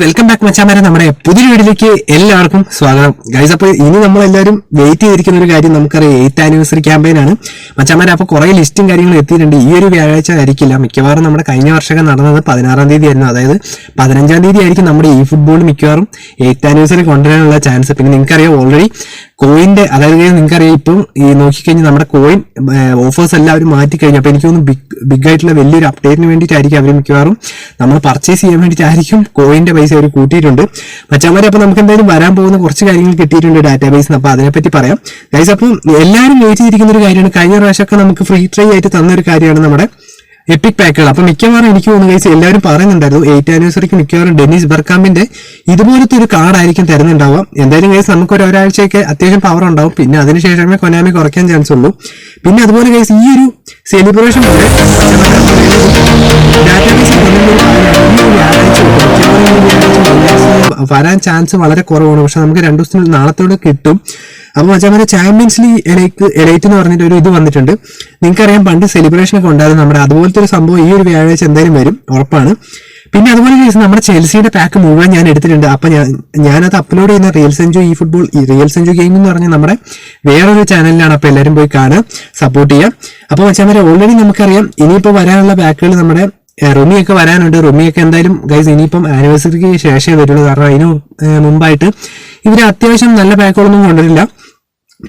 Welcome back മച്ചാമാരെ, നമ്മുടെ പുതിയ വീഡിയോയിലേക്ക് എല്ലാവർക്കും സ്വാഗതം ഗൈസ്. അപ്പോൾ ഇനി നമ്മളെല്ലാവരും വെയിറ്റ് ചെയ്തിരിക്കുന്ന ഒരു കാര്യം നമുക്കറിയാം, 8th ആനിവേഴ്സറി ക്യാമ്പയിൻ ആണ് മച്ചാമാരെ. അപ്പോൾ കുറെ ലിസ്റ്റും കാര്യങ്ങളും എത്തിയിട്ടുണ്ട്. ഈ ഒരു വ്യാഴാഴ്ച ആയിരിക്കില്ല, മിക്കവാറും നമ്മുടെ കഴിഞ്ഞ വർഷമൊക്കെ നടന്നത് 16-ാം തീയതി ആയിരുന്നു. അതായത് 15-ാം തീയതി ആയിരിക്കും നമ്മുടെ ഈ ഫുട്ബോൾ മിക്കവാറും 8th ആനിവേഴ്സറി കൊണ്ടുവരാനുള്ള ചാൻസ്. പിന്നെ നിങ്ങൾക്കറിയാം ഓൾറെഡി കോയിന്റെ, അതായത് നിങ്ങൾക്കറിയാം ഇപ്പം ഈ നോക്കിക്കഴിഞ്ഞാൽ നമ്മുടെ കോയിൻ ഓഫേഴ്സ് എല്ലാവരും മാറ്റിക്കഴിഞ്ഞു. അപ്പോൾ എനിക്ക് തോന്നുന്നു ബിഗ് ആയിട്ടുള്ള വലിയൊരു അപ്ഡേറ്റിന് വേണ്ടിയിട്ടായിരിക്കും അവർ മിക്കവാറും നമ്മൾ പർച്ചേസ് ചെയ്യാൻ വേണ്ടിയിട്ടായിരിക്കും കോയിന്റെ പൈസ അവർ കൂട്ടിയിട്ടുണ്ട് മച്ചാമാരെ. അപ്പോൾ നമുക്ക് എന്തായാലും വരാൻ പോകുന്ന കുറച്ച് കാര്യങ്ങൾ കിട്ടിയിട്ടുണ്ട് ഡാറ്റാബേസിന്. അപ്പോൾ അതിനെപ്പറ്റി പറയാം ഗൈസ്. അപ്പം എല്ലാവരും വെയിറ്റ് ചെയ്തിരിക്കുന്ന ഒരു കാര്യമാണ്, കഴിഞ്ഞ പ്രാവശ്യമൊക്കെ നമുക്ക് ഫ്രീ ട്രൈ ആയിട്ട് തന്നൊരു കാര്യമാണ് നമ്മുടെ എപ്പിക് പാക്കുകൾ. അപ്പൊ മിക്കവാറും എനിക്ക് തോന്നുന്നു ഗൈസ് എല്ലാവരും പറയുന്നുണ്ടായിരുന്നു 8th ആനിവേഴ്സറിക്ക് മിക്കവാറും ഡെന്നിസ് ബെർക്കാമ്പിന്റെ ഇതുപോലത്തെ ഒരു കാർഡായിരിക്കും തരുന്നുണ്ടാവുക. എന്തായാലും ഗൈസ് നമുക്ക് ഒരാഴ്ചയൊക്കെ അത്യാവശ്യം പവർ ഉണ്ടാവും, പിന്നെ അതിനുശേഷമേ കൊനാമി കുറയ്ക്കാൻ ചാൻസ് ഉള്ളൂ. പിന്നെ അതുപോലെ ഗൈസ് ഈ ഒരു സെലിബ്രേഷൻ വരാൻ ചാൻസ് വളരെ കുറവാണ്, പക്ഷെ നമുക്ക് 2 ദിവസത്തിന് നാളത്തോടെ കിട്ടും. അപ്പൊ മച്ചാമാരെ ചാമ്പ്യൻസ് ലീഗ് എലൈറ്റ് എന്ന് പറഞ്ഞിട്ട് ഒരു ഇത് വന്നിട്ടുണ്ട്. നിങ്ങൾക്കറിയാം പണ്ട് സെലിബ്രേഷൻ ഒക്കെ ഉണ്ടായിരുന്നു നമ്മുടെ, അതുപോലത്തെ ഒരു സംഭവം ഈ ഒരു വ്യാഴാഴ്ച എന്തായാലും വരും, ഉറപ്പാണ്. പിന്നെ അതുപോലെ കേസ് നമ്മുടെ ചെൽസിയുടെ പാക്ക് മുഴുവൻ ഞാൻ എടുത്തിട്ടുണ്ട്. അപ്പൊ ഞാനത് അപ്ലോഡ് ചെയ്യുന്ന റിയൽ സെഞ്ചു ഈ ഫുട്ബോൾ റിയൽ സെഞ്ചു ഗെയിം എന്ന് പറഞ്ഞാൽ നമ്മുടെ വേറൊരു ചാനലിലാണ്. അപ്പൊ എല്ലാവരും പോയി കാണുക, സപ്പോർട്ട് ചെയ്യാം. അപ്പൊ മച്ചാമാരെ ഓൾറെഡി നമുക്കറിയാം ഇനിയിപ്പോ വരാനുള്ള പാക്കുകൾ നമ്മുടെ റുമിയൊക്കെ വരാനുണ്ട്. റുമിയൊക്കെ എന്തായാലും ഗൈസ് ഇനിയിപ്പം ആനിവേഴ്സറിക്ക് ശേഷമേ വരുള്ളൂ, കാരണം അതിന് മുമ്പായിട്ട് ഇവർ അത്യാവശ്യം നല്ല പാക്കുകളൊന്നും കൊണ്ടുവരില്ല.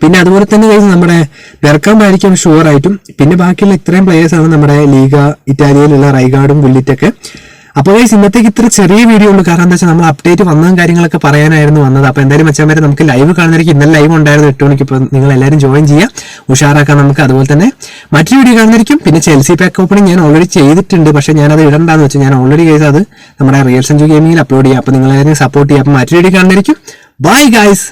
പിന്നെ അതുപോലെ തന്നെ ഗൈസ് നമ്മുടെ ബെർക്കാമ്പായിരിക്കും ഷുവർ ആയിട്ടും. പിന്നെ ബാക്കിയുള്ള ഇത്രയും പ്ലേയേഴ്സാണ് നമ്മുടെ ലീഗ ഇറ്റാലിയയിലുള്ള റൈഗാർഡും ബുല്ലിറ്റൊക്കെ. അപ്പോൾ ഗൈസ് ഇന്നത്തേക്ക് ഇത്ര ചെറിയ വീഡിയോ ഉള്ളൂ, കാരണം എന്താ വെച്ചാൽ നമ്മൾ അപ്ഡേറ്റ് വന്നതും കാര്യങ്ങളൊക്കെ പറയാനായിരുന്നു വന്നത്. അപ്പോൾ എന്തായാലും മച്ചാമാരെ നമുക്ക് ലൈവ് കാണുന്നവർക്ക് ഇന്നലെ ലൈവ് ഉണ്ടായിരുന്നു 8 മണിക്ക്. ഇപ്പോൾ നിങ്ങൾ എല്ലാവരും ജോയിൻ ചെയ്യുക, ഉഷാറാക്കാം നമുക്ക്. അതുപോലെ തന്നെ മറ്റൊരു വീഡിയോ കാണുന്നതായിരിക്കും. പിന്നെ ചെൽസി പാക്ക് ഓപ്പണിംഗ് ഞാൻ ഓൾറെഡി ചെയ്തിട്ടുണ്ട്, പക്ഷേ ഞാനത് ഇടണ്ടാന്ന് വെച്ചാൽ ഞാൻ ഓൾറെഡി ഗൈസ് അത് നമ്മുടെ റിയൽ സെഞ്ചു ഗെയിമിങ്ങിൽ അപ്ലോഡ് ചെയ്യാം. അപ്പോൾ നിങ്ങളെല്ലാവരും സപ്പോർട്ട് ചെയ്യുക. അപ്പോൾ മറ്റൊരു വീഡിയോ കാണുന്നതായിരിക്കും. Bye guys.